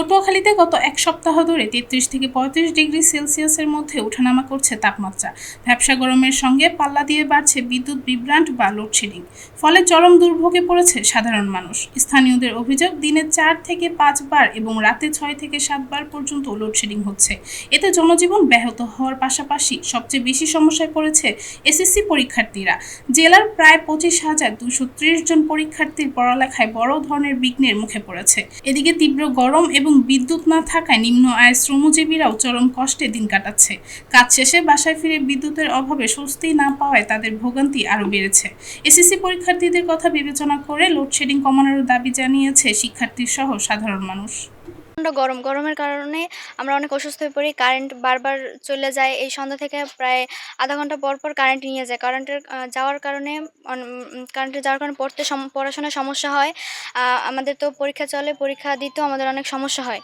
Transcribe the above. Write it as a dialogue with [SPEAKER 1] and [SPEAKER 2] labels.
[SPEAKER 1] পটুয়াখালীতে গত এক সপ্তাহ ধরে ৩৩ থেকে ৩৫ ডিগ্রি সেলসিয়াসের মধ্যে ওঠানামা করছে তাপমাত্রা। ভ্যাপসা গরমের সঙ্গে পাল্লা দিয়ে বাড়ছে বিদ্যুৎ বিভ্রাট বা লোডশেডিং। ফলে চরম দুর্ভোগে পড়েছে সাধারণ মানুষ। স্থানীয়দের অভিযোগ, দিনে ৪ থেকে ৫ বার এবং রাতে ৬ থেকে ৭ বার পর্যন্ত লোডশেডিং হচ্ছে। এতে জনজীবন ব্যাহত হওয়ার পাশাপাশি সবচেয়ে বেশি সমস্যায় পড়েছে এসএসসি পরীক্ষার্থীরা। জেলার প্রায় ২৫,২৩০ জন পরীক্ষার্থীর পড়ালেখায় বড় ধরনের বিঘ্নের মুখে পড়েছে। এদিকে তীব্র গরম এবং বিদ্যুৎ না থাকায় নিম্ন আয়ের শ্রমজীবীরাও চরম কষ্টে দিন কাটাচ্ছে। কাজ শেষে বাসায় ফিরে বিদ্যুতের অভাবে স্বস্তি না পাওয়ায় তাদের ভোগান্তি আরও বেড়েছে। এসএসসি পরীক্ষার্থীদের কথা বিবেচনা করে লোডশেডিং কমানোর দাবি জানিয়েছে শিক্ষার্থীসহ সাধারণ মানুষ।
[SPEAKER 2] গরমের কারণে আমরা অনেক অসুস্থ হয়ে পড়ি। কারেন্ট বারবার চলে যায়। এই সন্ধ্যা থেকে প্রায় আধা ঘন্টা পর পর কারেন্ট নিয়ে যায়। যাওয়ার কারণে কারেন্টের যাওয়ার কারণে পড়াশোনায় সমস্যা হয়। আমাদের তো পরীক্ষা চলে, পরীক্ষা দিতেও আমাদের অনেক সমস্যা হয়।